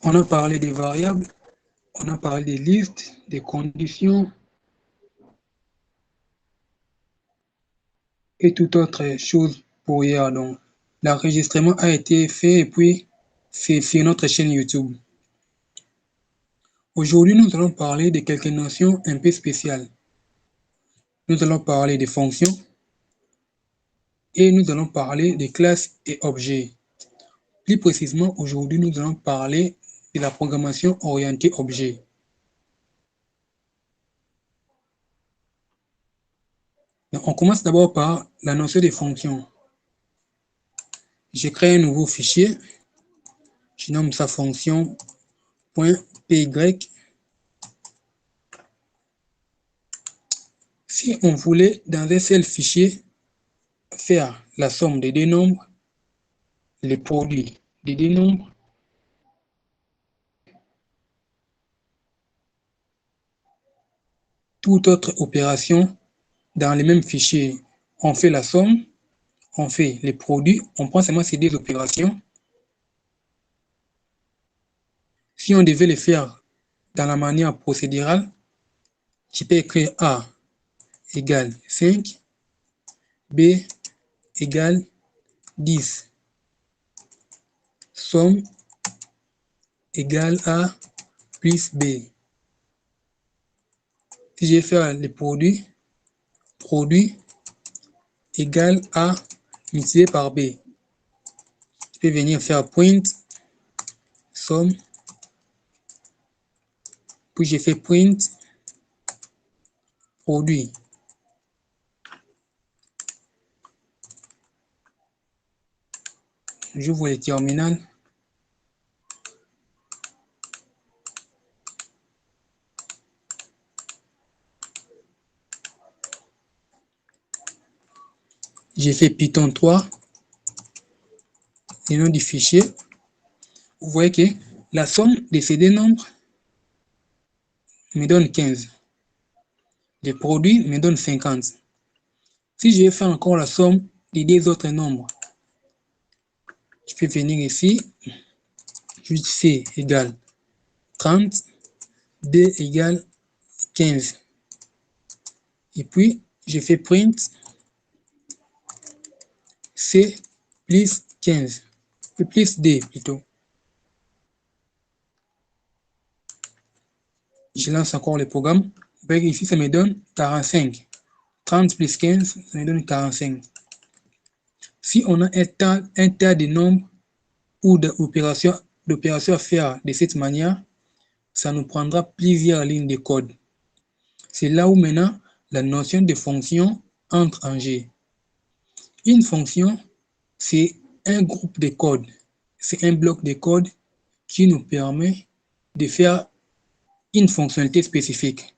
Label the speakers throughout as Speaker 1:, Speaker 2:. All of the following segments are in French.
Speaker 1: On a parlé des variables, on a parlé des listes, des conditions et toute autre chose pour hier. Donc, l'enregistrement a été fait et puis c'est sur notre chaîne YouTube. Aujourd'hui, nous allons parler de quelques notions un peu spéciales. Nous allons parler des fonctions et nous allons parler des classes et objets. Plus précisément, aujourd'hui, nous allons parler de la programmation orientée objet. Donc, on commence d'abord par la notion des fonctions. Je crée un nouveau fichier. Je nomme sa fonction .py. Si on voulait, dans un seul fichier, faire la somme des deux nombres, les produits des deux nombres, toute autre opération dans le même fichier, on fait la somme, on fait les produits, on prend seulement ces deux opérations. Si on devait les faire dans la manière procédurale, je peux écrire A égale 5, B égale 10, somme égale A plus B. Si je vais faire les produits égale A multiplié par B. Je peux venir faire print, somme, puis j'ai fait print, produit. J'ouvre le terminal. J'ai fait Python 3, le nom du fichier. Vous voyez que la somme de ces deux nombres me donne 15. Les produits me donnent 50. Si je vais faire encore la somme des deux autres nombres, je peux venir ici, juste C égale 30, D égale 15. Et puis, je fais print C plus 15, plus D plutôt. Je lance encore le programme. Vous voyez ici, ça me donne 45. 30 plus 15, ça me donne 45. Si on a un tas de nombres ou d'opérations à faire de cette manière, ça nous prendra plusieurs lignes de code. C'est là où maintenant la notion de fonction entre en jeu. Une fonction, c'est un groupe de code, c'est un bloc de code qui nous permet de faire une fonctionnalité spécifique.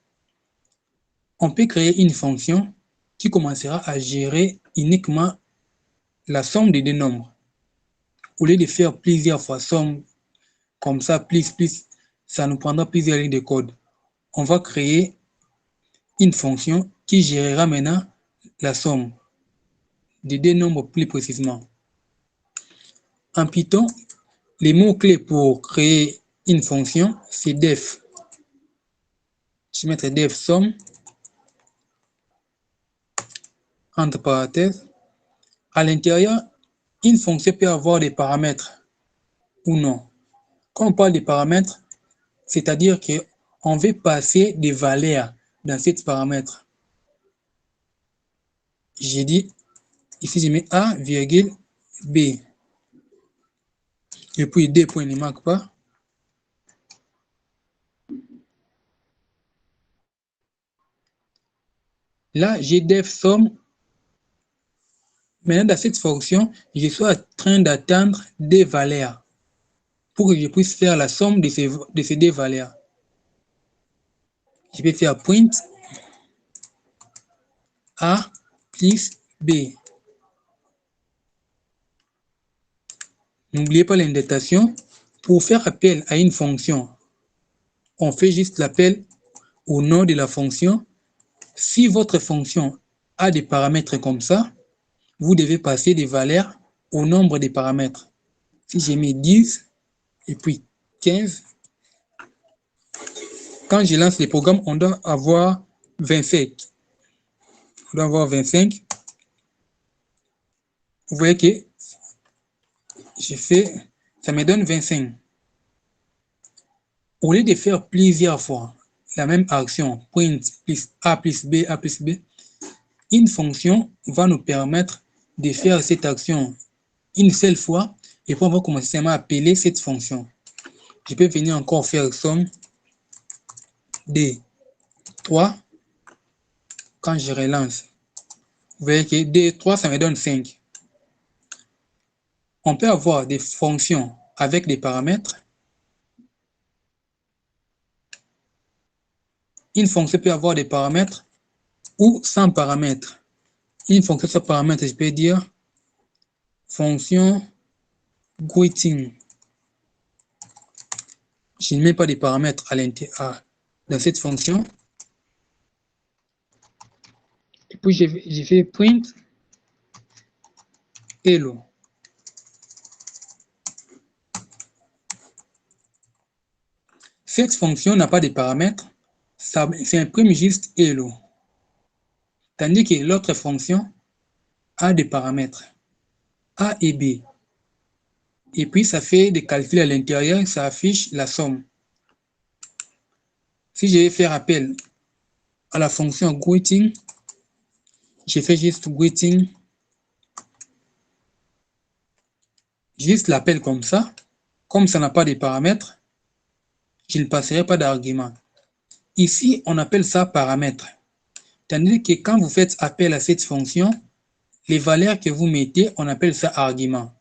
Speaker 1: On peut créer une fonction qui commencera à gérer uniquement la somme des deux nombres. Au lieu de faire plusieurs fois somme, comme ça, plus, ça nous prendra plusieurs lignes de code. On va créer une fonction qui gérera maintenant la somme des deux nombres plus précisément. En Python, les mots-clés pour créer une fonction, c'est def. Je vais mettre def somme, entre parenthèses. À l'intérieur, une fonction peut avoir des paramètres ou non. Quand on parle des paramètres, c'est-à-dire qu'on veut passer des valeurs dans ces paramètres. J'ai dit, ici je mets A, virgule, B. Et puis D point ne marque pas. Là, j'ai def somme. Maintenant, dans cette fonction, je suis en train d'attendre des valeurs pour que je puisse faire la somme de ces deux valeurs. Je vais faire print A plus B. N'oubliez pas l'indexation. Pour faire appel à une fonction, on fait juste l'appel au nom de la fonction. Si votre fonction a des paramètres comme ça, vous devez passer des valeurs au nombre des paramètres. Si j'ai mis 10 et puis 15. Quand je lance les programmes, on doit avoir 25. On doit avoir 25. Vous voyez que j'ai fait, ça me donne 25. Au lieu de faire plusieurs fois la même action, print plus A plus B, une fonction va nous permettre de faire cette action une seule fois et puis on va commencer seulement à appeler cette fonction. Je peux venir encore faire somme de 3 quand je relance. Vous voyez que D3, ça me donne 5. On peut avoir des fonctions avec des paramètres. Une fonction peut avoir des paramètres ou sans paramètres. Une fonction sans paramètres, je peux dire fonction greeting. Je ne mets pas de paramètres à l'intérieur dans cette fonction. Et puis j'ai fait print hello. Cette fonction n'a pas de paramètres, ça imprime juste hello. Tandis que l'autre fonction a des paramètres A et B. Et puis ça fait des calculs à l'intérieur, ça affiche la somme. Si je vais faire appel à la fonction greeting, je fais juste greeting, juste l'appel comme ça n'a pas de paramètres, je ne passerai pas d'argument. Ici, on appelle ça paramètre. Tandis que quand vous faites appel à cette fonction, les valeurs que vous mettez, on appelle ça argument.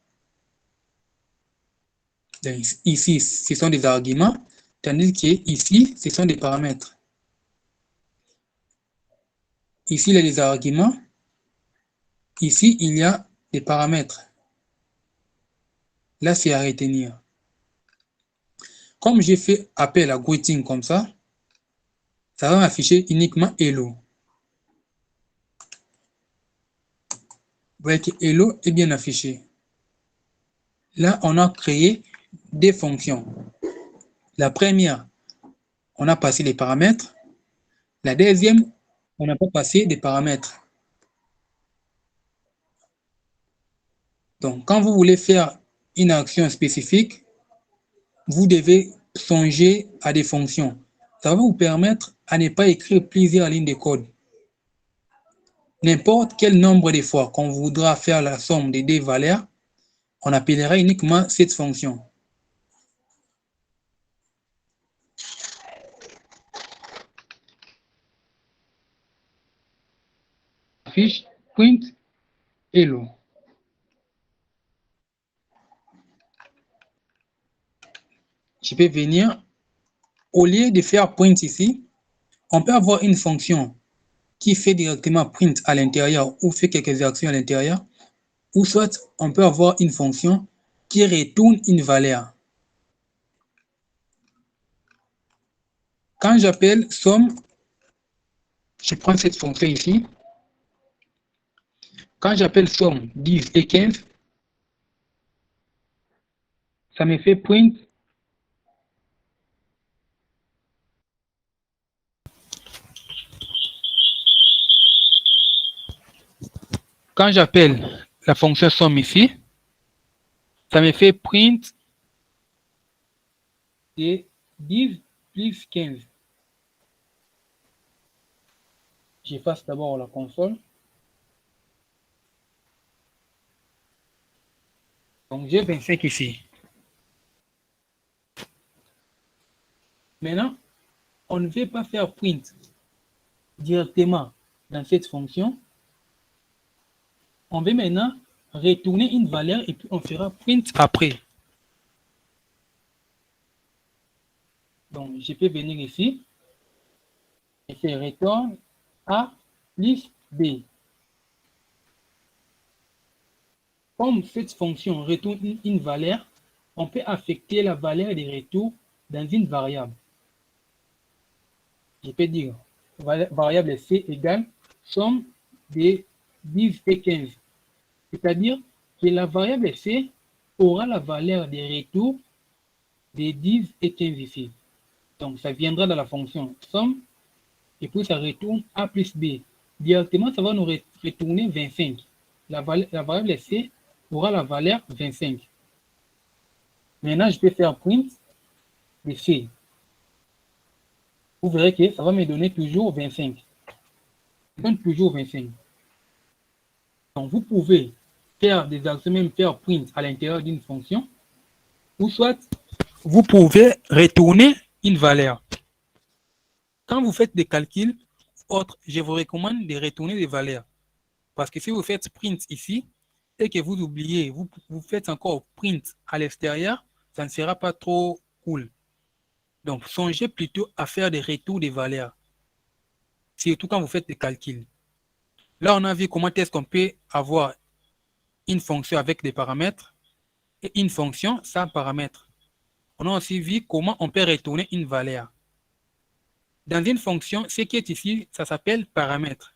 Speaker 1: Donc, ici, ce sont des arguments, tandis que ici, ce sont des paramètres. Ici, il y a des arguments. Ici, il y a des paramètres. Là, c'est à retenir. Comme j'ai fait appel à greeting comme ça va m'afficher uniquement hello. Vous voyez que hello est bien affiché. Là, on a créé des fonctions. La première, on a passé les paramètres. La deuxième, on n'a pas passé des paramètres. Donc, quand vous voulez faire une action spécifique, vous devez songer à des fonctions. Ça va vous permettre à ne pas écrire plusieurs lignes de code. N'importe quel nombre de fois qu'on voudra faire la somme des deux valeurs, on appellera uniquement cette fonction. Fiche print hello. Je peux venir, au lieu de faire print ici, on peut avoir une fonction qui fait directement print à l'intérieur ou fait quelques actions à l'intérieur, ou soit on peut avoir une fonction qui retourne une valeur. Quand j'appelle somme, je prends cette fonction ici. Quand j'appelle somme 10 et 15, ça me fait print quand j'appelle la fonction somme ici, ça me fait print de 10 plus 15. J'efface d'abord la console. Donc j'ai 25 ici. Maintenant, on ne veut pas faire print directement dans cette fonction. On veut maintenant retourner une valeur et puis on fera print après. Donc, je peux venir ici et faire return A plus B. Comme cette fonction retourne une valeur, on peut affecter la valeur de retour dans une variable. Je peux dire variable C égale somme de 10 et 15. C'est-à-dire que la variable C aura la valeur de retour des 10 et 15 ici. Donc, ça viendra dans la fonction somme, et puis ça retourne A plus B. Directement, ça va nous retourner 25. La variable C aura la valeur 25. Maintenant, je peux faire print de C. Vous verrez que ça va me donner toujours 25. Ça donne toujours 25. Donc, vous pouvez faire des actions, même faire print à l'intérieur d'une fonction, ou soit vous pouvez retourner une valeur. Quand vous faites des calculs autres, je vous recommande de retourner des valeurs. Parce que si vous faites print ici et que vous oubliez, vous faites encore print à l'extérieur, ça ne sera pas trop cool. Donc, songez plutôt à faire des retours des valeurs, surtout quand vous faites des calculs. Là, on a vu comment est-ce qu'on peut avoir une fonction avec des paramètres et une fonction sans paramètres. On a aussi vu comment on peut retourner une valeur. Dans une fonction, ce qui est ici, ça s'appelle paramètre.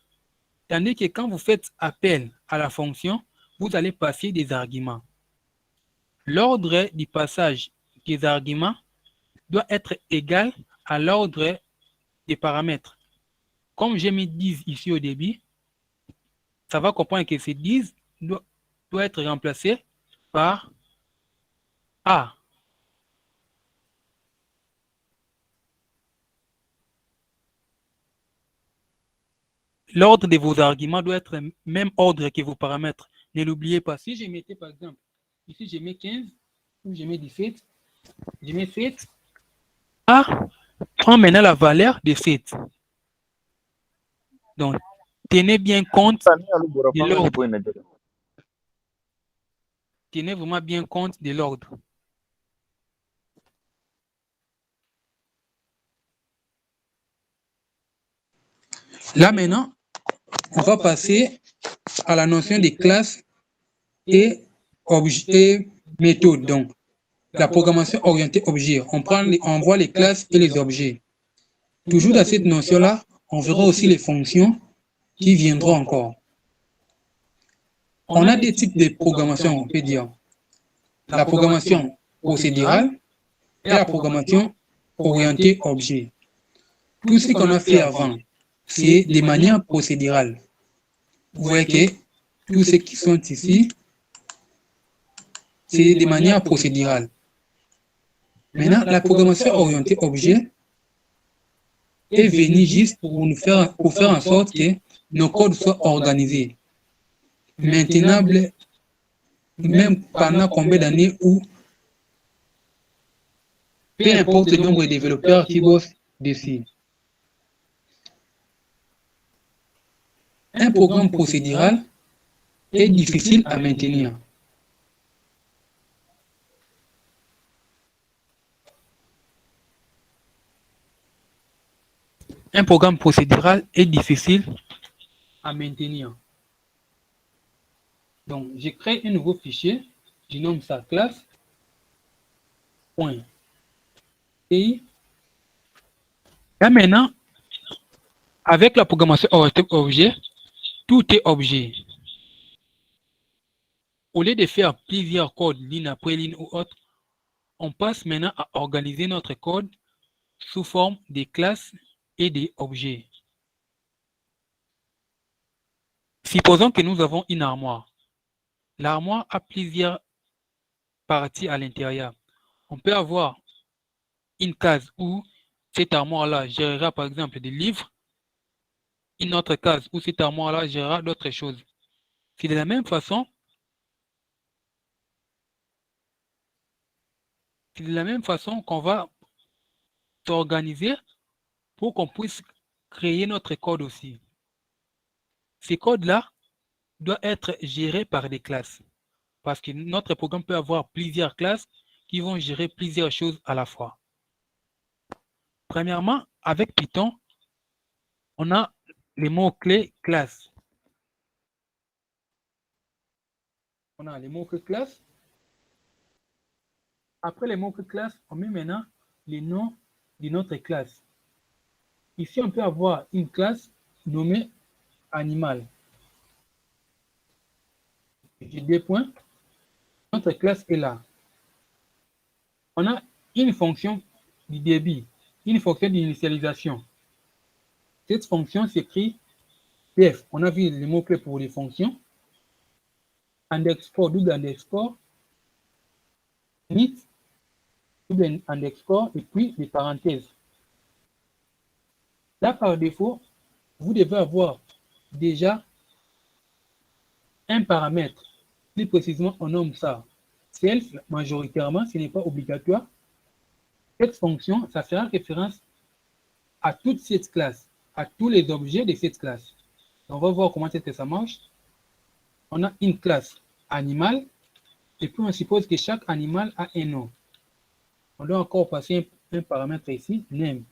Speaker 1: Tandis que quand vous faites appel à la fonction, vous allez passer des arguments. L'ordre du passage des arguments doit être égal à l'ordre des paramètres. Comme j'ai mis 10 ici au début, ça va comprendre que ces 10 doit être remplacé par A. L'ordre de vos arguments doit être le même ordre que vos paramètres. Ne l'oubliez pas. Si je mettais par exemple, ici je mets 15 ou je mets 17, je mets 7, A prend maintenant la valeur de 7. Donc, tenez bien compte de l'ordre. Tenez vraiment bien compte de l'ordre. Là maintenant, on va passer à la notion des classes et méthodes. Donc, la programmation orientée objet. On voit les classes et les objets. Toujours dans cette notion-là, on verra aussi les fonctions qui viendront encore. On a des types de programmation, on peut dire. La programmation procédurale et la programmation orientée objet. Tout ce qu'on a fait avant, c'est de manière procédurale. Vous voyez que tous ceux qui sont ici, c'est de manière procédurale. Maintenant, la programmation orientée objet est venue juste pour faire en sorte que nos codes soient organisés, maintenables, même pendant combien d'années ou peu importe le nombre de développeurs qui bossent dessus. Un programme procédural est difficile à maintenir. Un programme procédural est difficile à maintenir. Donc, je crée un nouveau fichier, je nomme ça classe. Et là maintenant, avec la programmation orientée objet, tout est objet. Au lieu de faire plusieurs codes ligne après ligne ou autre, on passe maintenant à organiser notre code sous forme de classes et d'objets. Supposons que nous avons une armoire. L'armoire a plusieurs parties à l'intérieur. On peut avoir une case où cette armoire-là gérera par exemple des livres, une autre case où cette armoire-là gérera d'autres choses. C'est de la même façon qu'on va s'organiser pour qu'on puisse créer notre code aussi. Ces codes-là doivent être gérés par des classes. Parce que notre programme peut avoir plusieurs classes qui vont gérer plusieurs choses à la fois. Premièrement, avec Python, on a les mots-clés classe. On a les mots-clés classe. Après les mots-clés classe, on met maintenant les noms de notre classe. Ici, on peut avoir une classe nommée animal. J'ai deux points. Notre classe est là. On a une fonction du débit, une fonction d'initialisation. Cette fonction s'écrit def. On a vu les mots-clés pour les fonctions. Underscore, double underscore, init, double underscore, et puis les parenthèses. Là, par défaut, vous devez avoir déjà un paramètre. Plus précisément, on nomme ça self, majoritairement, ce n'est pas obligatoire. Cette fonction, ça fera référence à toute cette classe, à tous les objets de cette classe. On va voir comment est-ce que ça marche. On a une classe animal, et puis on suppose que chaque animal a un nom. On doit encore passer un paramètre ici, name.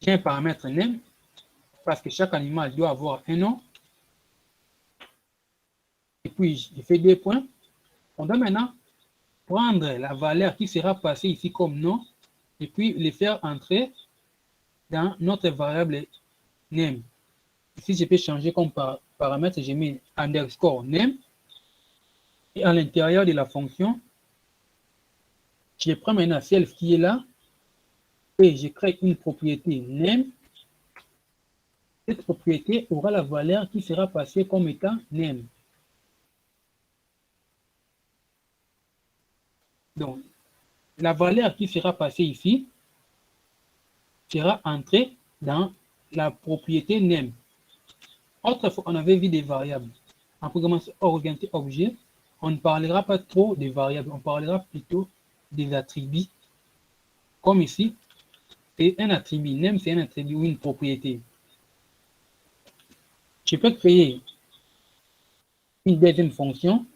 Speaker 1: J'ai un paramètre name, parce que chaque animal doit avoir un nom. Et puis, je fais 2 points. On doit maintenant prendre la valeur qui sera passée ici comme nom, et puis les faire entrer dans notre variable name. Ici, je peux changer comme paramètre, j'ai mis underscore name. Et à l'intérieur de la fonction, je prends maintenant self qui est là, et je crée une propriété name. Cette propriété aura la valeur qui sera passée comme étant name. Donc, la valeur qui sera passée ici sera entrée dans la propriété name. Autrefois, on avait vu des variables. En programmation orientée objet, on ne parlera pas trop des variables, on parlera plutôt des attributs. Comme ici, c'est un attribut. Name, c'est un attribut ou une propriété. Je peux créer une deuxième fonction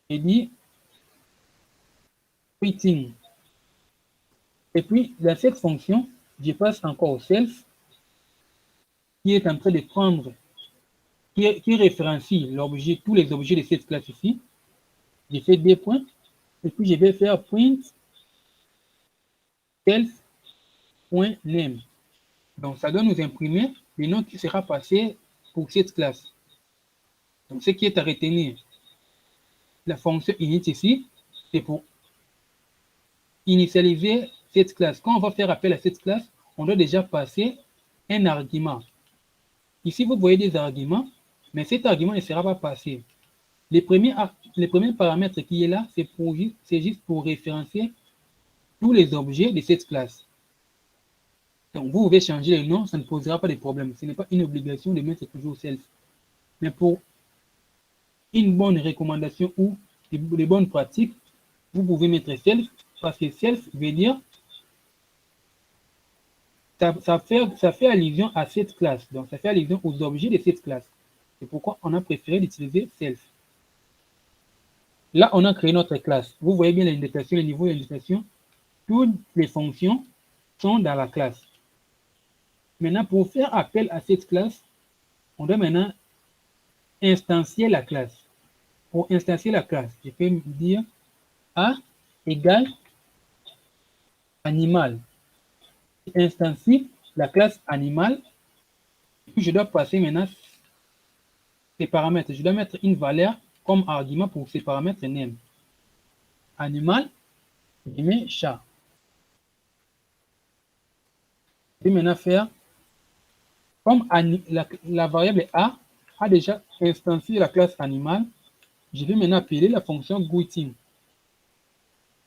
Speaker 1: et dire quitting. Et puis, dans cette fonction, je passe encore au self qui est en train de prendre, qui référencie l'objet, tous les objets de cette classe ici. J'ai fait 2 points. Et puis, je vais faire print self.name. Donc, ça doit nous imprimer le nom qui sera passé pour cette classe. Donc, ce qui est à retenir, la fonction init ici, c'est pour initialiser cette classe. Quand on va faire appel à cette classe, on doit déjà passer un argument. Ici, vous voyez des arguments, mais cet argument ne sera pas passé. Les premiers paramètres qui est là, c'est juste pour référencer tous les objets de cette classe. Donc, vous pouvez changer le nom, ça ne posera pas de problème. Ce n'est pas une obligation de mettre toujours self. Mais pour une bonne recommandation ou des bonnes pratiques, vous pouvez mettre self, parce que self veut dire ça fait allusion à cette classe. Donc, ça fait allusion aux objets de cette classe. C'est pourquoi on a préféré d'utiliser self. Là, on a créé notre classe. Vous voyez bien l'indication, le niveau d'indication. Toutes les fonctions sont dans la classe. Maintenant, pour faire appel à cette classe, on doit maintenant instancier la classe. Pour instancier la classe, je peux me dire A égale animal. Instancie la classe animal. Puis je dois passer maintenant ces paramètres. Je dois mettre une valeur comme argument pour ces paramètres name. Animal, je mets chat. Je vais maintenant faire, comme la variable A a déjà instancié la classe animal, je vais maintenant appeler la fonction greeting.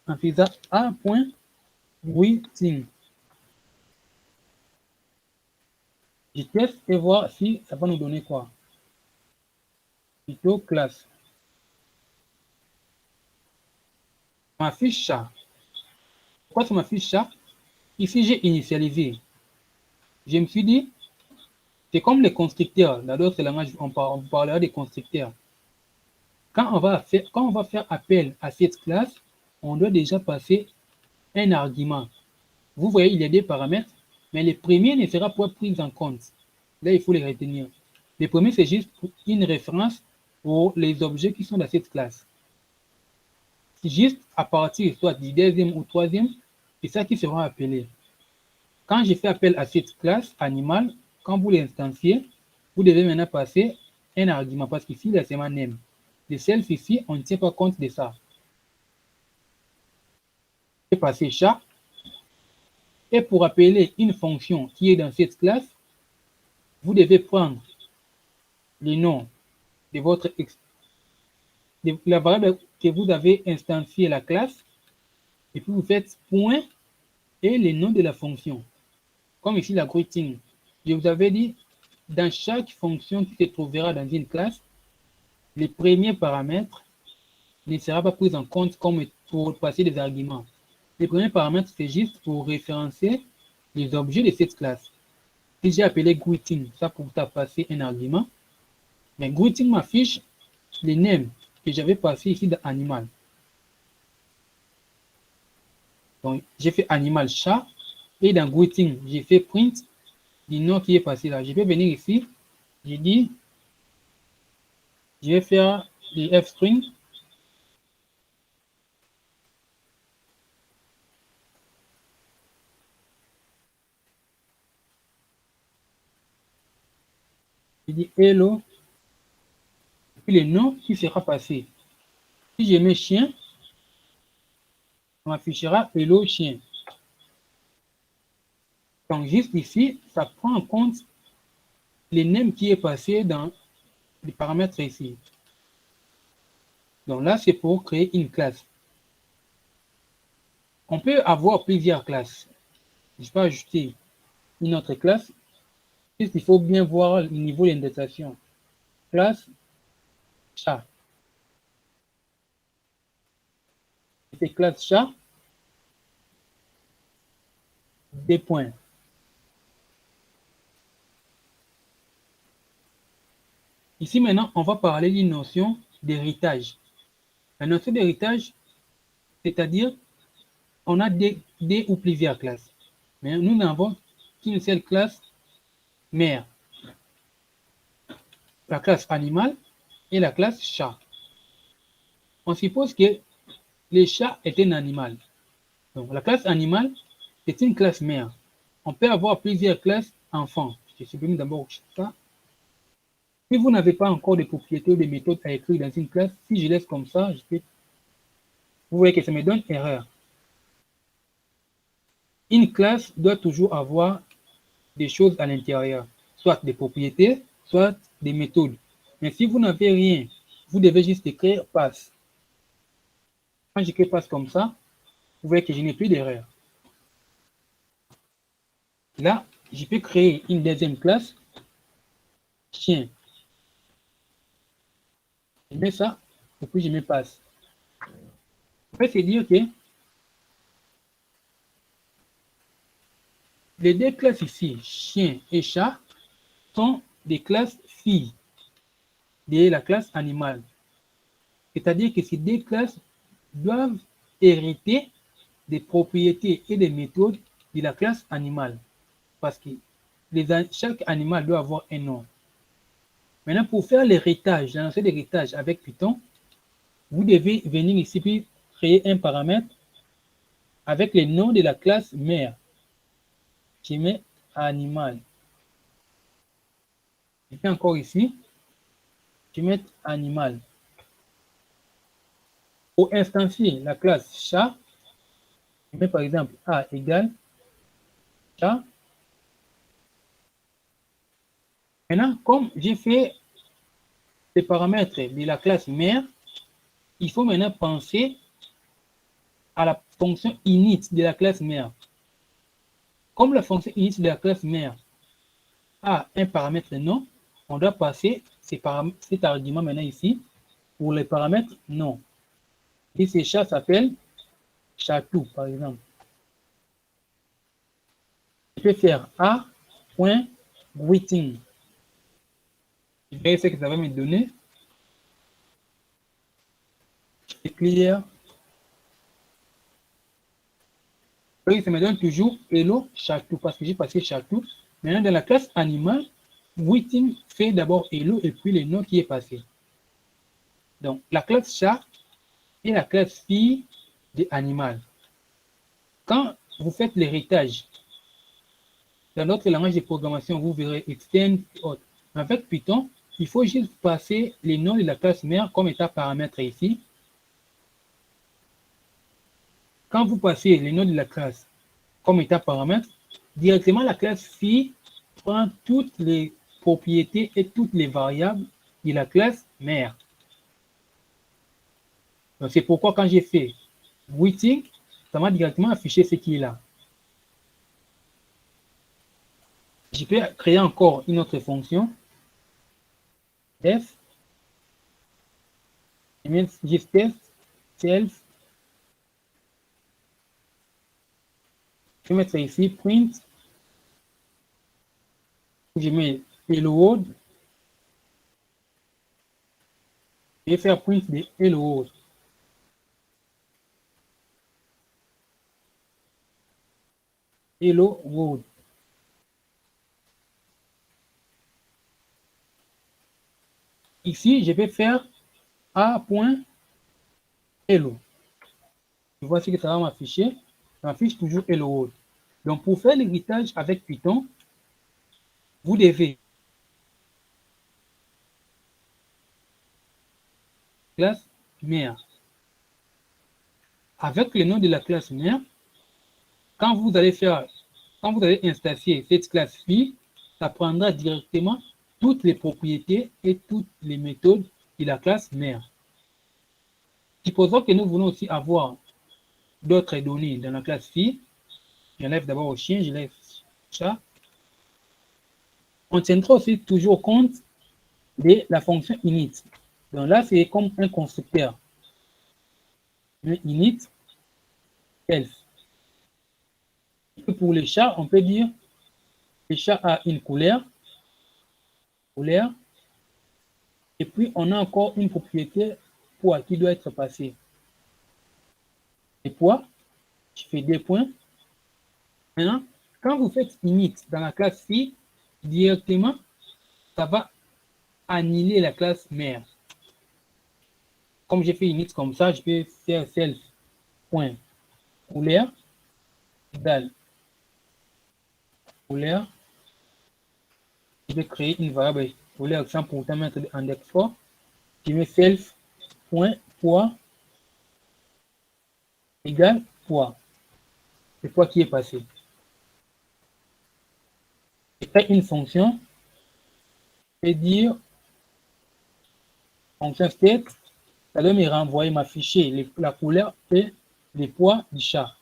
Speaker 1: En faisant A.greeting. Je teste et voir si ça va nous donner quoi. Plutôt classe. Ma fiche chat. Pourquoi c'est ma fiche chat? Ici, j'ai initialisé. Je me suis dit, c'est comme les constructeurs. Dans d'autres langages, on parlera des constructeurs. Quand on va faire appel à cette classe, on doit déjà passer un argument. Vous voyez, il y a des paramètres, mais les premiers ne seront pas pris en compte. Là, il faut les retenir. Les premiers, c'est juste une référence pour les objets qui sont dans cette classe. C'est juste à partir soit du deuxième ou troisième, c'est ça qui sera appelé. Quand je fais appel à cette classe animal, quand vous l'instanciez, vous devez maintenant passer un argument parce qu'ici, là, c'est ma name. Le self ici, on ne tient pas compte de ça. vais passer chat. Et pour appeler une fonction qui est dans cette classe, vous devez prendre le nom de la variable que vous avez instancié la classe, et puis vous faites point et le nom de la fonction. Comme ici la greeting. Je vous avais dit, dans chaque fonction qui se trouvera dans une classe, le premier paramètre ne sera pas pris en compte comme pour passer des arguments. Le premier paramètre, c'est juste pour référencer les objets de cette classe. Si j'ai appelé greeting, ça pour passer un argument, mais greeting m'affiche les names que j'avais passé ici dans animal. Donc, j'ai fait animal chat, et dans greeting, j'ai fait print du nom qui est passé là. Je vais venir ici, j'ai dit, je vais faire les f-string. Je dis hello, et puis le nom qui sera passé. Si je mets chien, on m'affichera hello chien. Donc, juste ici, ça prend en compte les names qui est passé dans les paramètres ici. Donc là, c'est pour créer une classe. On peut avoir plusieurs classes. Je peux ajouter une autre classe. Il faut bien voir le niveau d'indexation. Classe chat. C'est classe chat. Des points. Ici, maintenant, on va parler d'une notion d'héritage. La notion d'héritage, c'est-à-dire, on a des ou plusieurs classes. Mais nous n'avons qu'une seule classe mère. La classe animal et la classe chat. On suppose que le chat est un animal. Donc, la classe animal, c'est une classe mère. On peut avoir plusieurs classes enfants. Je supprime d'abord ça. Si vous n'avez pas encore de propriétés ou de méthodes à écrire dans une classe, si je laisse comme ça, vous voyez que ça me donne erreur. Une classe doit toujours avoir des choses à l'intérieur, soit des propriétés, soit des méthodes. Mais si vous n'avez rien, vous devez juste écrire passe. Quand j'écris passe comme ça, vous voyez que je n'ai plus d'erreur. Là, je peux créer une deuxième classe, chien. Je mets ça, et puis je mets passe. On peut se dire que les deux classes ici, chien et chat, sont des classes filles de la classe animale. C'est-à-dire que ces deux classes doivent hériter des propriétés et des méthodes de la classe animale. Parce que chaque animal doit avoir un nom. Maintenant, pour faire l'héritage, la notion d'héritage avec Python, vous devez venir ici puis créer un paramètre avec le nom de la classe mère. Je mets animal. Je fais encore ici, je mets animal. Pour instancier la classe chat, je mets par exemple A égale chat. Maintenant, comme j'ai fait les paramètres de la classe mère, il faut maintenant penser à la fonction init de la classe mère. Comme la fonction init de la classe mère a un paramètre nom, on doit passer cet argument maintenant ici pour les paramètres nom. Et ces chats s'appellent chatou, par exemple. Je peux faire a.greeting. Je verrai ce que ça va me donner. C'est clear. Oui, ça me donne toujours hello chatou parce que j'ai passé chatou. Maintenant, dans la classe animal, greeting fait d'abord hello et puis le nom qui est passé. Donc, la classe chat est la classe fille de animal. Quand vous faites l'héritage, dans notre langage de programmation, vous verrez extend et autres. Avec Python, il faut juste passer les noms de la classe mère comme état paramètre ici. quand vous passez les noms de la classe comme état paramètre, directement la classe phi prend toutes les propriétés et toutes les variables de la classe mère. Donc c'est pourquoi quand j'ai fait greeting, ça m'a directement affiché ce qui est là. Je peux créer encore une autre fonction, f, test, self. Je vais mettre ici print. Je mets hello world. Je vais faire print de hello world. Hello world. Ici, je vais faire a.hello. Voici que ça va m'afficher. Ça m'affiche toujours hello world. Donc, pour faire l'héritage avec Python, vous devez classe mère. Avec le nom de la classe mère, quand vous allez installer cette classe phi, ça prendra directement toutes les propriétés et toutes les méthodes de la classe mère. Supposons que nous voulons aussi avoir d'autres données dans la classe phi. J'enlève d'abord le chien, je lève chat. On tiendra aussi toujours compte de la fonction init. Donc là, c'est comme un constructeur. Init, self. Et pour les chats, on peut dire le chat a une couleur. Et puis, on a encore une propriété poids qui doit être passée. Et poids, je fais des points. Maintenant, quand vous faites init dans la classe phi, directement, ça va annuler la classe mère. Comme j'ai fait init comme ça, je vais faire self.couleur égale couleur. Je vais créer une variable couleur sans pourtant mettre de underscore. Je mets self.poids égale poids. C'est poids qui est passé. Je fais une fonction et dire fonction state, ça doit me renvoyer, m'afficher la couleur et les poids du chat.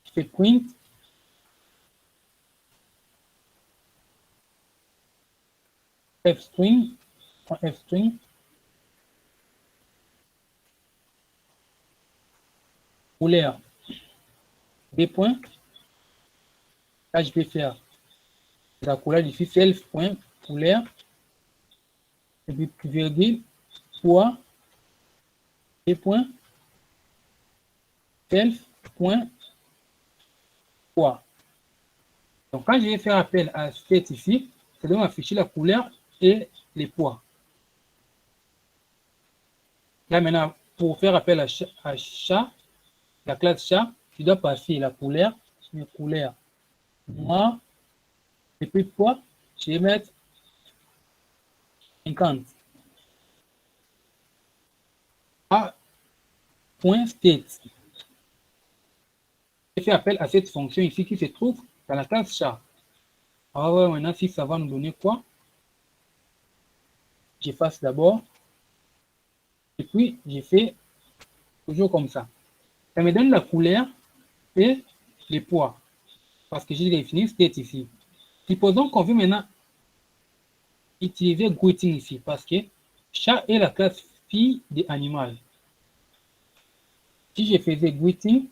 Speaker 1: Je fais print. Fstring, Fstring, couleur, des points. Là, je vais faire la couleur ici, self.couleur, et puis virgule, poids, des points, self.poids. Donc, quand je vais faire appel à state ici, ça doit m'afficher la couleur et les poids. Là, maintenant, pour faire appel à chat, la classe chat, je dois passer la couleur, je mets couleur noir, et puis poids, je vais mettre 50. A.state. Je fais appel à cette fonction ici qui se trouve dans la classe chat. On va voir maintenant si ça va nous donner quoi. J'efface d'abord. Et puis, j'ai fait toujours comme ça. Ça me donne la couleur et les poids. Parce que j'ai défini state ici. Supposons qu'on veut maintenant utiliser greeting ici. Parce que chat est la classe phi de animal. Si je faisais greeting,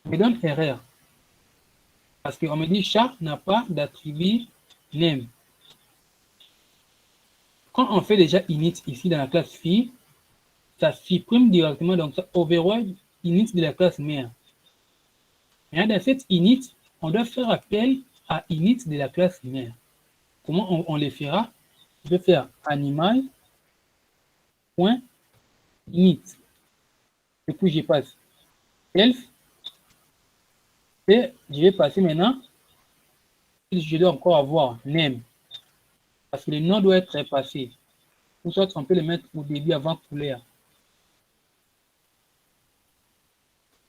Speaker 1: ça me donne erreur. Parce qu'on me dit chat n'a pas d'attribut name. Quand on fait déjà init ici dans la classe phi, ça supprime directement, donc ça override init de la classe mère. Et dans cette init, on doit faire appel à init de la classe mère. Comment on le fera? Je vais faire animal.init. Et puis je passe self. Et je vais passer maintenant. Je dois encore avoir name. Parce que le nom doit être passé. ou soit on peut le mettre au début avant couleur.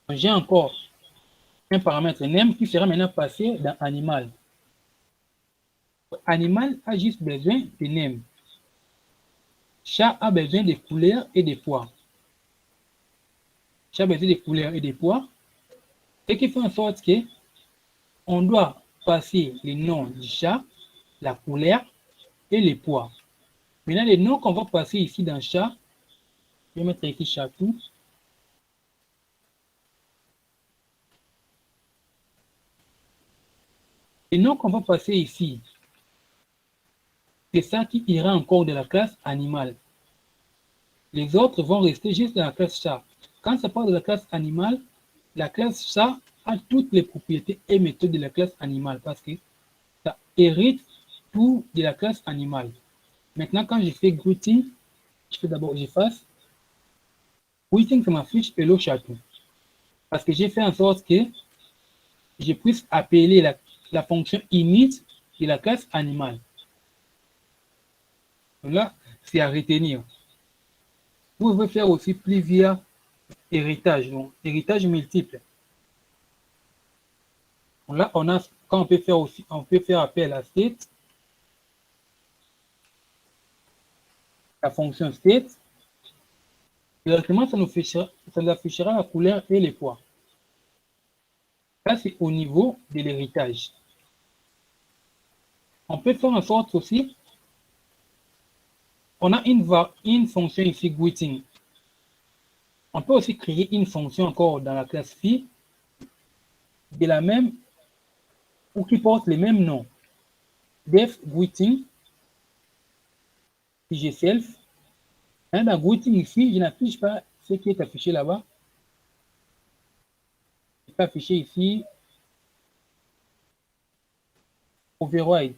Speaker 1: J'ai encore un paramètre name qui sera maintenant passé dans animal. Animal a juste besoin de name. Chat a besoin de couleurs et de poids. Chat a besoin de couleurs et de poids. Ce qui fait en sorte que on doit passer le nom du chat, la couleur et les poids. Maintenant, les noms qu'on va passer ici dans chat, je vais mettre ici chatou. Les noms qu'on va passer ici, c'est ça qui ira encore de la classe animale. Les autres vont rester juste dans la classe chat. Quand ça part de la classe animale, la classe chat a toutes les propriétés et méthodes de la classe animale parce que ça hérite tout de la classe animale. Maintenant, quand je fais greeting, je fais d'abord, j'efface. Greeting, ça m'affiche hello chatou. Parce que j'ai fait en sorte que je puisse appeler la fonction init de la classe animale. Donc là, c'est à retenir. Vous pouvez faire aussi plusieurs héritages, donc héritage multiple. Donc là, quand on peut faire aussi, on peut faire appel à state, la fonction state. Directement, ça nous affichera la couleur et les poids. Ça, c'est au niveau de l'héritage. On peut faire en sorte aussi, on a une fonction ici, greeting. On peut aussi créer une fonction encore dans la classe fille de la même ou qui porte le même nom. Def greeting, si j'ai self. Dans greeting ici, je n'affiche pas ce qui est affiché là-bas. Je peux afficher ici override.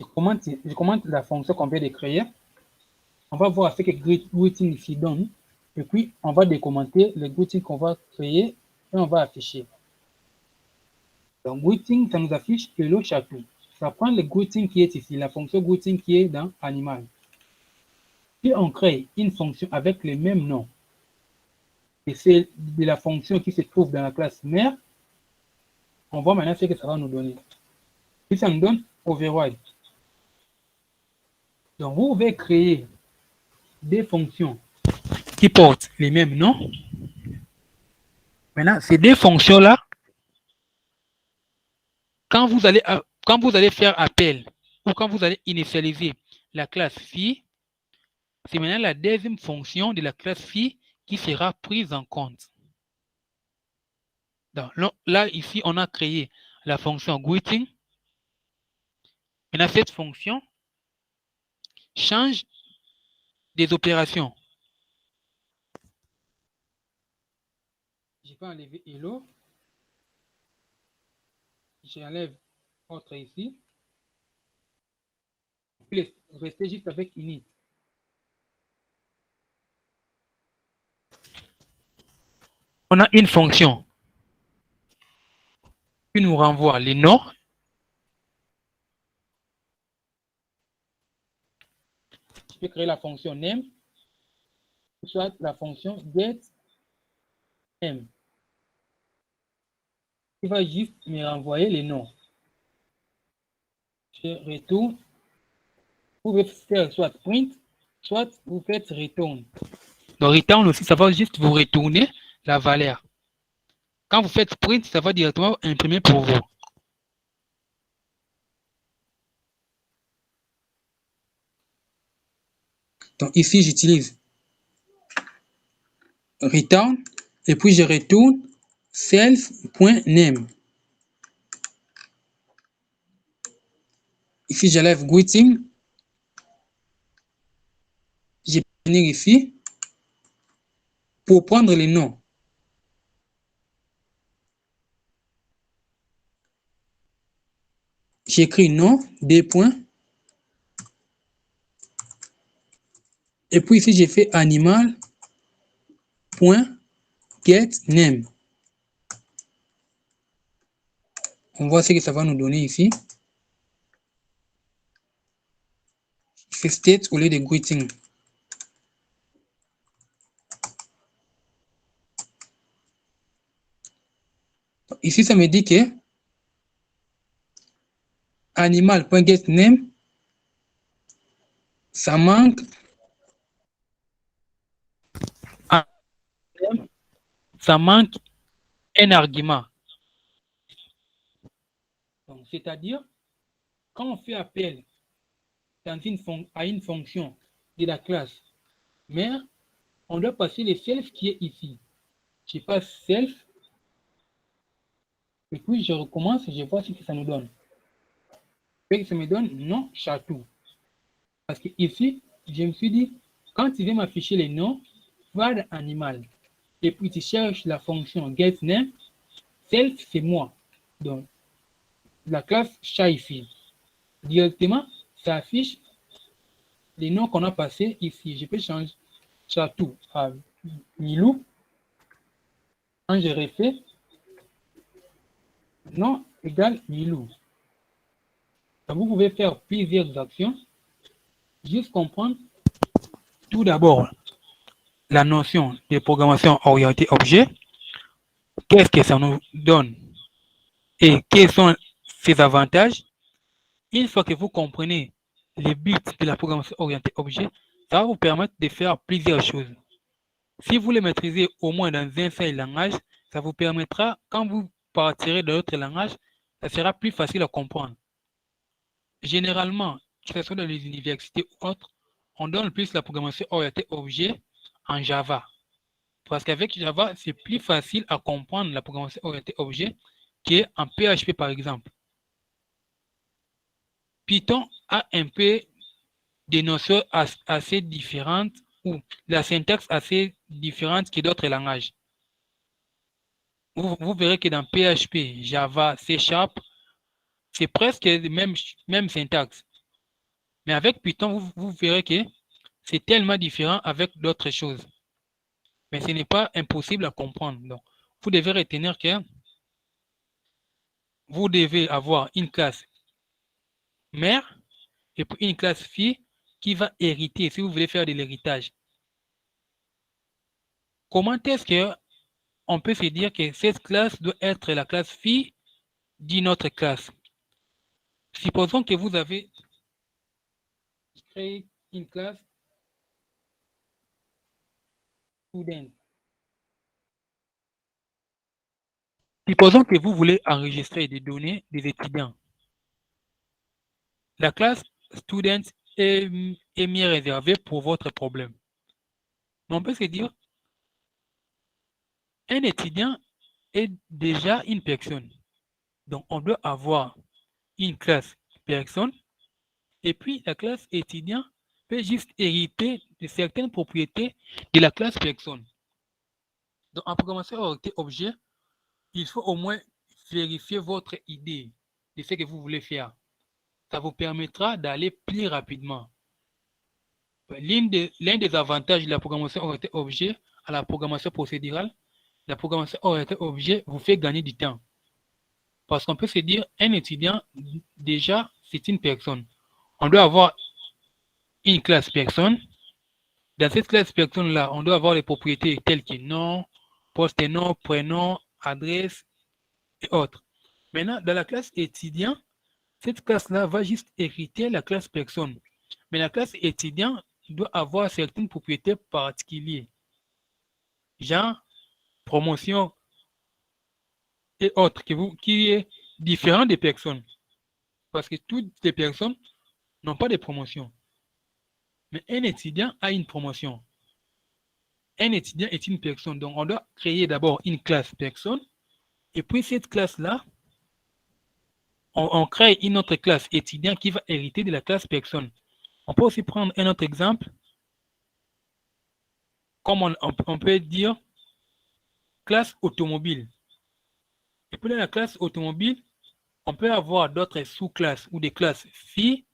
Speaker 1: Je commente la fonction qu'on vient de créer. On va voir ce que greeting ici donne. Et puis, on va décommenter le greeting qu'on va créer et on va afficher. Donc, greeting, ça nous affiche hello chatou. Ça prend le greeting qui est ici, la fonction greeting qui est dans animal. Si on crée une fonction avec le même nom, et c'est de la fonction qui se trouve dans la classe mère, on voit maintenant ce que ça va nous donner. Puis ça nous donne override. Donc, vous pouvez créer des fonctions qui portent les mêmes noms. Maintenant, ces deux fonctions-là, quand vous allez faire appel ou quand vous allez initialiser la classe fille, c'est maintenant la deuxième fonction de la classe fille qui sera prise en compte. Donc, là, ici, on a créé la fonction greeting. Maintenant, cette fonction change des opérations. Je peux enlever hello. J'enlève autre ici. Puis rester juste avec init. On a une fonction qui nous renvoie les noms. Je peux créer la fonction name, soit la fonction get name. Il va juste me renvoyer les noms. Je retourne. Vous pouvez faire soit print, soit vous faites return. Donc return aussi, ça va juste vous retourner la valeur. Quand vous faites print, ça va directement imprimer pour vous. Donc ici, j'utilise return et puis je retourne self.name. Ici, j'enlève greeting. Je vais venir ici pour prendre les noms. J'écris nom, des points. Et puis ici, j'ai fait animal. Get name. On voit ce que ça va nous donner ici. state au lieu de greeting. Ici, ça me dit que animal.getName, ça manque un argument. C'est-à-dire, quand on fait appel à une fonction de la classe mère, on doit passer le self qui est ici. Je passe self, et puis je recommence et je vois ce que ça nous donne. Et ça me donne nom chatou. Parce que ici, je me suis dit, quand tu viens m'afficher les noms, va dans animal. Et puis tu cherches la fonction getName, self c'est moi. Donc, la classe chat ici. Directement, ça affiche les noms qu'on a passés ici. Je peux changer chatou à Milou. Quand je refais, nom égale Milou. Donc, vous pouvez faire plusieurs actions. Juste comprendre tout d'abord la notion de programmation orientée objet. Qu'est-ce que ça nous donne et quels sont ses avantages. Une fois que vous comprenez les buts de la programmation orientée objet, ça va vous permettre de faire plusieurs choses. Si vous les maîtrisez au moins dans un seul langage, ça vous permettra, quand vous partirez de l'autre langage, ça sera plus facile à comprendre. Généralement, que ce soit dans les universités ou autres, on donne plus la programmation orientée objet en Java. Parce qu'avec Java, c'est plus facile à comprendre la programmation orientée objet qu'en PHP par exemple. Python a un peu des notions assez différentes ou la syntaxe assez différente que d'autres langages. Vous verrez que dans PHP, Java, C#, c'est presque la même syntaxe. Mais avec Python, vous verrez que c'est tellement différent avec d'autres choses. Mais ce n'est pas impossible à comprendre. Donc, vous devez retenir que vous devez avoir une classe mère et puis une classe fille qui va hériter si vous voulez faire de l'héritage. Comment est-ce qu'on peut se dire que cette classe doit être la classe fille d'une autre classe? Supposons que vous avez créé une classe student. Supposons que vous voulez enregistrer des données des étudiants. La classe student est mieux réservée pour votre problème. Mais on peut se dire, un étudiant est déjà une personne. Donc, on doit avoir une classe personne et puis la classe étudiant peut juste hériter de certaines propriétés de la classe personne. Donc, en programmation orientée objet, il faut au moins vérifier votre idée de ce que vous voulez faire. Ça vous permettra d'aller plus rapidement. L'un des avantages de la programmation orientée objet à la programmation procédurale, la programmation orientée objet vous fait gagner du temps. Parce qu'on peut se dire, un étudiant, déjà, c'est une personne. On doit avoir une classe personne. Dans cette classe personne-là, on doit avoir les propriétés telles que nom, poste-nom, prénom, adresse et autres. Maintenant, dans la classe étudiant, cette classe-là va juste hériter la classe personne. Mais la classe étudiant doit avoir certaines propriétés particulières. Genre, promotion et autres, qui est différent des personnes. Parce que toutes les personnes n'ont pas de promotion. Mais un étudiant a une promotion. Un étudiant est une personne. Donc, on doit créer d'abord une classe personne. Et puis, cette classe-là, on crée une autre classe étudiant qui va hériter de la classe personne. On peut aussi prendre un autre exemple. Comme on peut dire classe automobile. Et puis, dans la classe automobile, on peut avoir d'autres sous-classes ou des classes filles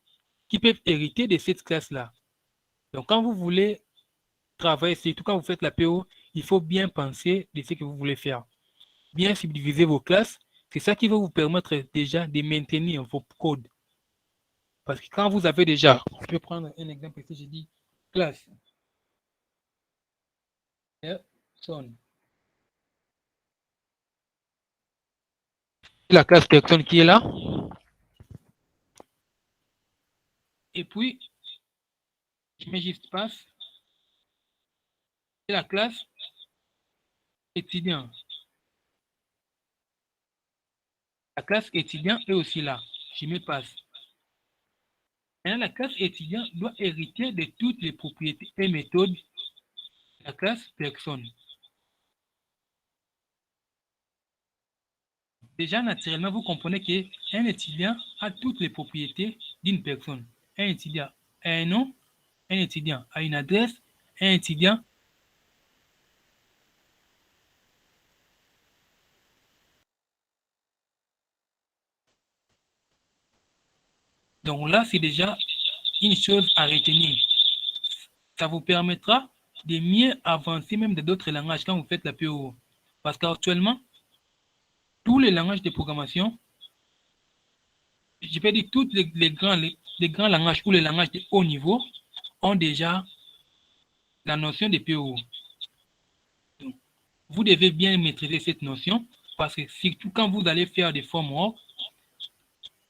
Speaker 1: qui peuvent hériter de cette classe-là. Donc, quand vous voulez travailler, surtout quand vous faites la PO, il faut bien penser de ce que vous voulez faire. Bien subdiviser vos classes, c'est ça qui va vous permettre déjà de maintenir vos codes. Parce que quand vous avez déjà, on peut prendre un exemple ici, j'ai dit classe. Personne. La classe personne qui est là. Et puis, je mets juste passe. Et la classe étudiant. La classe étudiant est aussi là. Je mets passe. Maintenant, la classe étudiant doit hériter de toutes les propriétés et méthodes de la classe personne. Déjà, naturellement, vous comprenez qu'un étudiant a toutes les propriétés d'une personne. Un étudiant a un nom, un étudiant a une adresse, un étudiant. Donc là, c'est déjà une chose à retenir. Ça vous permettra de mieux avancer même de d'autres langages quand vous faites la PO. Parce qu'actuellement, tous les langages de programmation, je peux dire tous les grands langages ou les langages de haut niveau ont déjà la notion de PO. Donc, vous devez bien maîtriser cette notion parce que surtout quand vous allez faire des frameworks,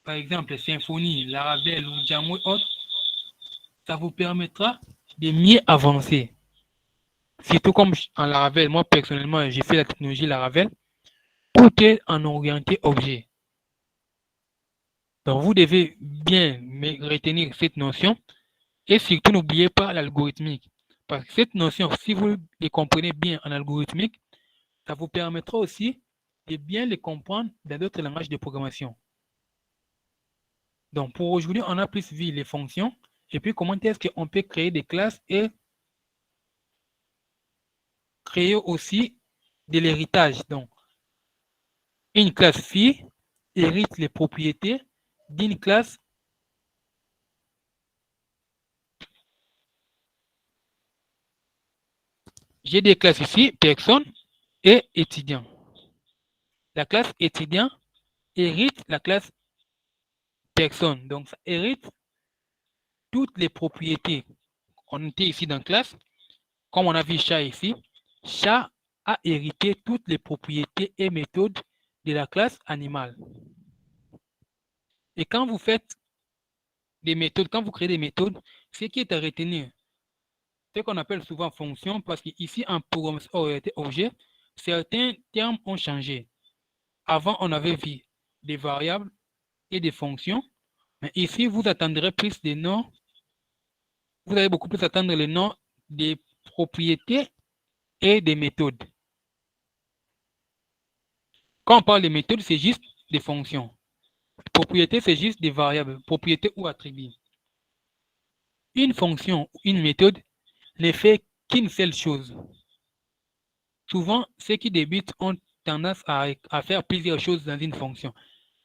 Speaker 1: par exemple Symfony, Laravel ou Django et autres, ça vous permettra de mieux avancer. Surtout comme en Laravel, moi personnellement, j'ai fait la technologie Laravel, tout est en orienté objet. Donc vous devez bien retenir cette notion et surtout n'oubliez pas l'algorithmique. Parce que cette notion, si vous les comprenez bien en algorithmique, ça vous permettra aussi de bien les comprendre dans d'autres langages de programmation. Donc pour aujourd'hui, on a plus vu les fonctions et puis comment est-ce qu'on peut créer des classes et créer aussi de l'héritage. Donc une classe phi hérite les propriétés d'une classe. J'ai des classes ici, personne et étudiant. La classe étudiant hérite la classe personne. Donc, ça hérite toutes les propriétés. On était ici dans la classe. Comme on a vu chat ici, chat a hérité toutes les propriétés et méthodes de la classe animale. Et quand vous faites des méthodes, quand vous créez des méthodes, ce qui est à retenir, ce qu'on appelle souvent fonction, parce qu'ici, en programmation orientée objet, certains termes ont changé. Avant, on avait vu des variables et des fonctions, mais ici, vous attendrez plus des noms, vous allez beaucoup plus attendre les noms des propriétés et des méthodes. Quand on parle de méthodes, c'est juste des fonctions. Propriété, c'est juste des variables, propriétés ou attributs. Une fonction ou une méthode ne fait qu'une seule chose. Souvent, ceux qui débutent ont tendance à faire plusieurs choses dans une fonction.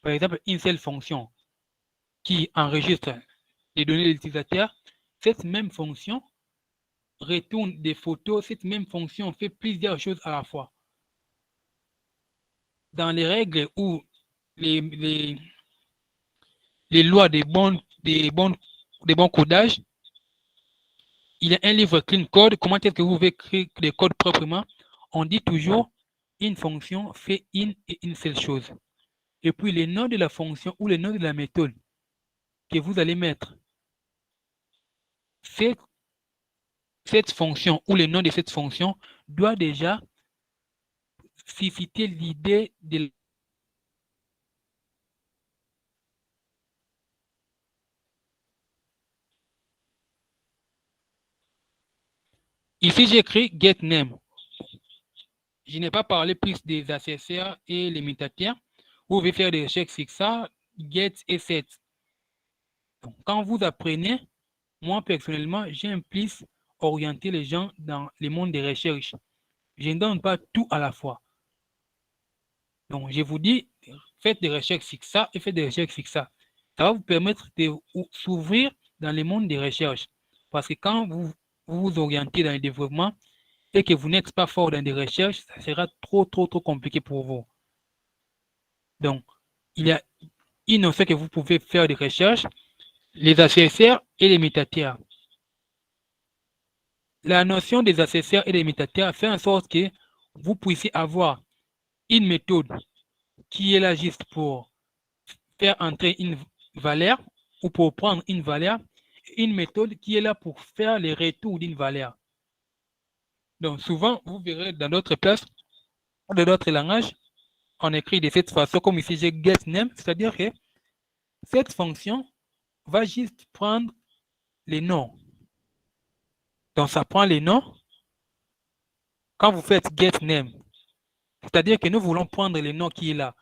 Speaker 1: Par exemple, une seule fonction qui enregistre les données de l'utilisateur, cette même fonction retourne des photos, cette même fonction fait plusieurs choses à la fois. Dans les règles ou les lois des bons codages, il y a un livre Clean Code. Comment est-ce que vous pouvez créer des codes proprement? On dit toujours une fonction fait une et une seule chose. Et puis les noms de la fonction ou les noms de la méthode que vous allez mettre, cette fonction ou le nom de cette fonction doit déjà susciter l'idée de. Ici, j'écris getName. Je n'ai pas parlé plus des accessoires et les mutateurs. Vous pouvez faire des recherches sur ça, get et set. Donc, quand vous apprenez, moi personnellement, j'aime plus orienter les gens dans le monde des recherches. Je ne donne pas tout à la fois. Donc, je vous dis, faites des recherches sur ça et faites des recherches sur ça. Ça va vous permettre de s'ouvrir dans le monde des recherches. Parce que quand vous vous orientez dans le développement et que vous n'êtes pas fort dans des recherches, ça sera trop compliqué pour vous. Donc, il y a une notion que vous pouvez faire des recherches les accessoires et les métatières. La notion des accessoires et des métatières fait en sorte que vous puissiez avoir une méthode qui est là juste pour faire entrer une valeur ou pour prendre une valeur, une méthode qui est là pour faire les retours d'une valeur. Donc souvent, vous verrez dans d'autres places, dans d'autres langages, on écrit de cette façon, comme ici j'ai getName, c'est-à-dire que cette fonction va juste prendre les noms. Donc ça prend les noms. Quand vous faites getName, c'est-à-dire que nous voulons prendre les noms qui est là.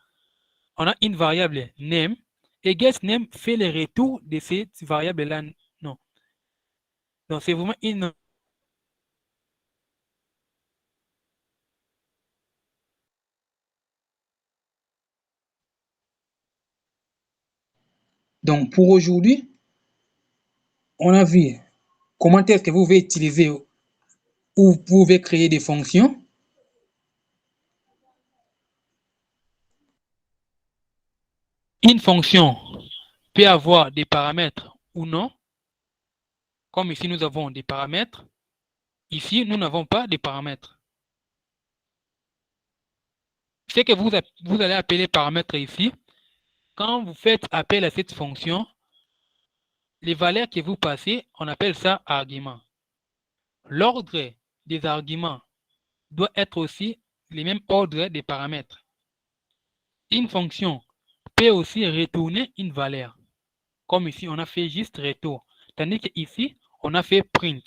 Speaker 1: On a une variable name et getName fait le retour de cette variable-là. Non. Donc c'est vraiment une. Donc pour aujourd'hui, on a vu comment est-ce que vous pouvez utiliser ou vous pouvez créer des fonctions. Une fonction peut avoir des paramètres ou non. Comme ici, nous avons des paramètres. Ici, nous n'avons pas de paramètres. Ce que vous allez appeler paramètres ici, quand vous faites appel à cette fonction, les valeurs que vous passez, on appelle ça argument. L'ordre des arguments doit être aussi le même ordre des paramètres. Une fonction peut aussi retourner une valeur. Comme ici, on a fait juste retour. Tandis qu'ici, on a fait print.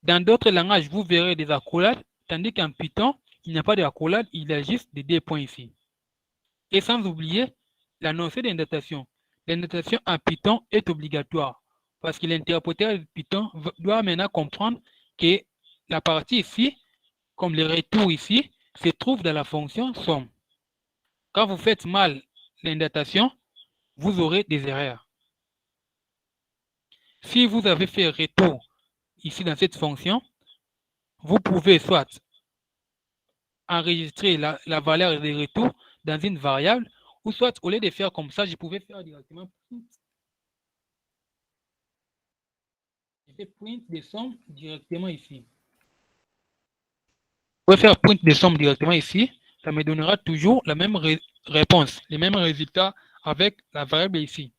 Speaker 1: Dans d'autres langages, vous verrez des accolades, tandis qu'en Python, il n'y a pas d'accolade, il y a juste des points ici. Et sans oublier la notion d'indentation. L'indentation en Python est obligatoire parce que l'interpréteur de Python doit maintenant comprendre que la partie ici, comme le retour ici, se trouve dans la fonction somme. Quand vous faites mal l'indentation, vous aurez des erreurs. Si vous avez fait retour ici dans cette fonction, vous pouvez soit enregistrer la valeur de retour dans une variable, ou soit au lieu de faire comme ça, je pouvais faire directement print des sommes directement ici. Je pouvais faire print des sommes directement ici, ça me donnera toujours la même réponse, les mêmes résultats avec la variable ici.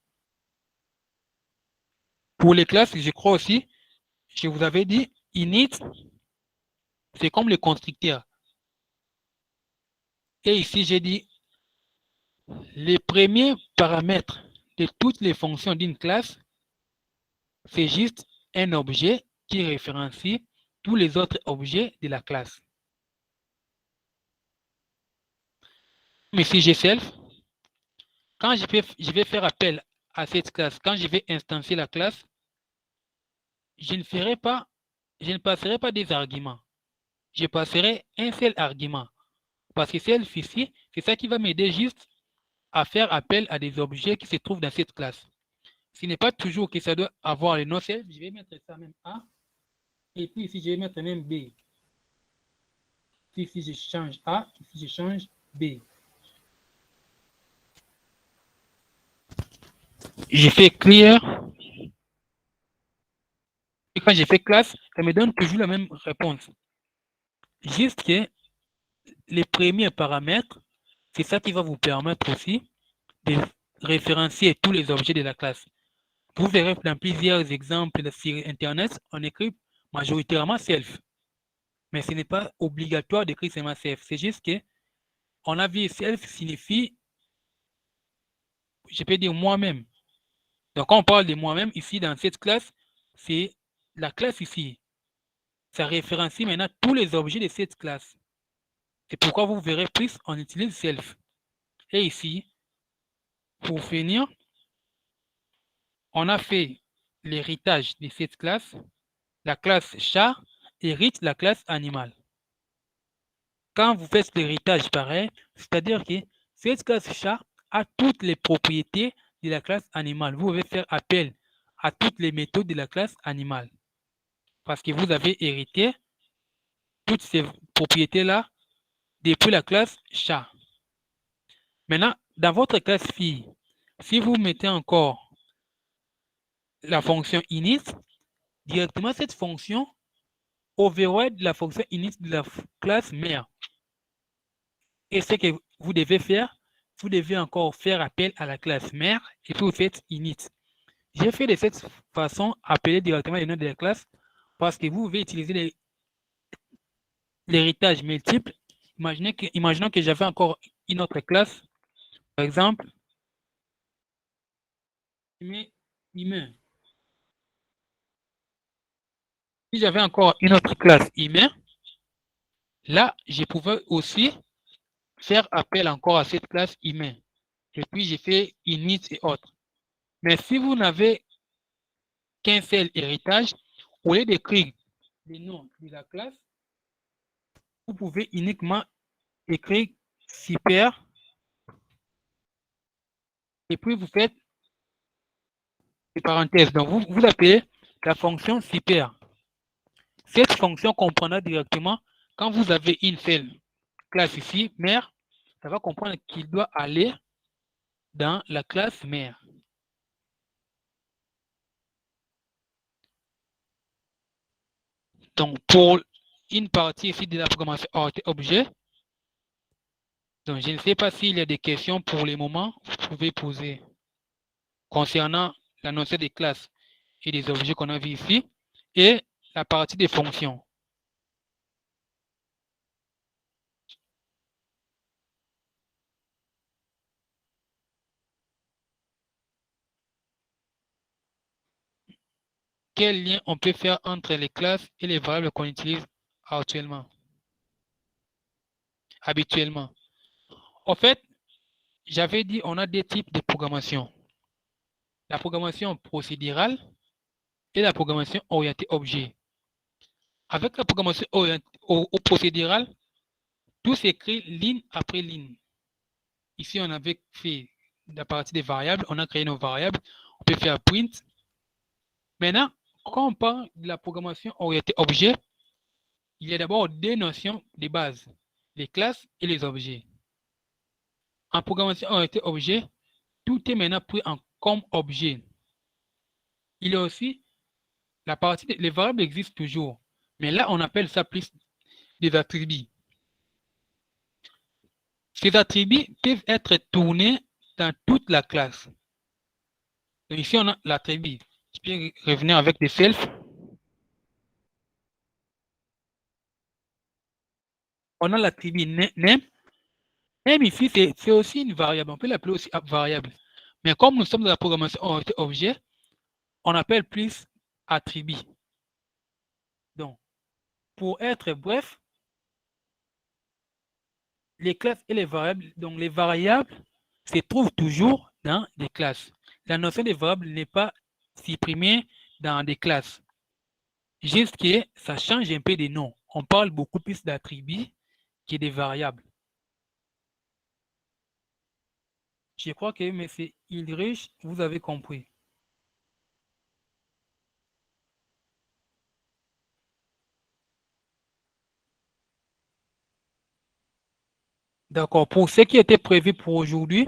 Speaker 1: Pour les classes, je crois aussi, je vous avais dit, init, c'est comme le constructeur. Et ici, j'ai dit, les premiers paramètres de toutes les fonctions d'une classe, c'est juste un objet qui référencie tous les autres objets de la classe. Mais si j'ai self, quand je vais faire appel à cette classe, quand je vais instancier la classe, je ne passerai pas des arguments. Je passerai un seul argument. Parce que self ici, c'est ça qui va m'aider juste à faire appel à des objets qui se trouvent dans cette classe. Ce n'est pas toujours que ça doit avoir le nom self. Je vais mettre ça même A. Et puis ici, je vais mettre même B. Ici, je change A. Ici, je change B. Je fais clear. Et quand j'ai fait classe, ça me donne toujours la même réponse. Juste que les premiers paramètres, c'est ça qui va vous permettre aussi de référencier tous les objets de la classe. Vous verrez dans plusieurs exemples sur Internet, on écrit majoritairement self. Mais ce n'est pas obligatoire d'écrire seulement self. C'est juste que on a vu self signifie, je peux dire moi-même. Donc quand on parle de moi-même ici dans cette classe, c'est la classe ici. Ça référencie maintenant tous les objets de cette classe. C'est pourquoi vous verrez plus, on utilise self. Et ici, pour finir, on a fait l'héritage de cette classe. La classe chat hérite la classe animale. Quand vous faites l'héritage pareil, c'est-à-dire que cette classe chat a toutes les propriétés de la classe animale. Vous pouvez faire appel à toutes les méthodes de la classe animale. Parce que vous avez hérité toutes ces propriétés-là depuis la classe chat. Maintenant, dans votre classe fille, Si vous mettez encore la fonction init, directement cette fonction override la fonction init de la classe mère. Et ce que vous devez faire, vous devez encore faire appel à la classe mère et puis vous faites init. J'ai fait de cette façon appeler directement les noms de la classe parce que vous pouvez utiliser l'héritage multiple. Imaginons que j'avais encore une autre classe, par exemple, humain. Si j'avais encore une autre classe humain, là, je pouvais aussi faire appel encore à cette classe humain. Et puis, j'ai fait init et autres. Mais si vous n'avez qu'un seul héritage, au lieu d'écrire les noms de la classe, vous pouvez uniquement écrire super et puis vous faites des parenthèses. Donc, vous appelez la fonction super. Cette fonction comprendra directement quand vous avez une seule classe ici, mère, ça va comprendre qu'il doit aller dans la classe mère. Donc, pour une partie ici de la programmation objet, donc je ne sais pas s'il y a des questions pour le moment, vous pouvez poser concernant la notion des classes et des objets qu'on a vu ici et la partie des fonctions. Quel lien on peut faire entre les classes et les variables qu'on utilise habituellement? En fait, j'avais dit on a deux types de programmation. La programmation procédurale et la programmation orientée objet. Avec la programmation procédurale, tout s'écrit ligne après ligne. Ici, on avait fait la partie des variables, on a créé nos variables, on peut faire print. Maintenant, quand on parle de la programmation orientée objet, il y a d'abord deux notions de base, les classes et les objets. En programmation orientée objet, tout est maintenant pris en comme objet. Il y a aussi la partie, les variables existent toujours, mais là, on appelle ça plus des attributs. Ces attributs peuvent être tournés dans toute la classe. Donc ici, on a l'attribut. Je peux revenir avec des self. On a l'attribut name. Name ici, c'est aussi une variable. On peut l'appeler aussi variable. Mais comme nous sommes dans la programmation orientée objet, on appelle plus attribut. Donc, pour être bref, les classes et les variables, donc les variables se trouvent toujours dans des classes. La notion des variables n'est pas supprimée dans des classes. Juste que ça change un peu de nom. On parle beaucoup plus d'attributs que des variables. Je crois que M. Ilrich, vous avez compris. D'accord. Pour ce qui était prévu pour aujourd'hui,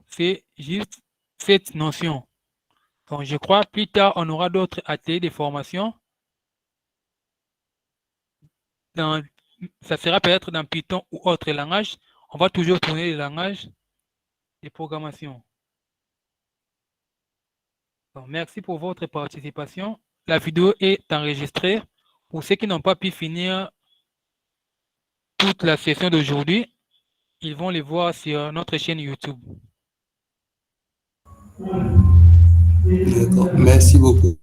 Speaker 1: c'est juste cette notion. Donc, je crois plus tard, on aura d'autres ateliers de formation. Ça sera peut-être dans Python ou autre langage. On va toujours tourner les langages de programmation. Donc, merci pour votre participation. La vidéo est enregistrée. Pour ceux qui n'ont pas pu finir toute la session d'aujourd'hui, ils vont les voir sur notre chaîne YouTube.
Speaker 2: D'accord. Merci beaucoup.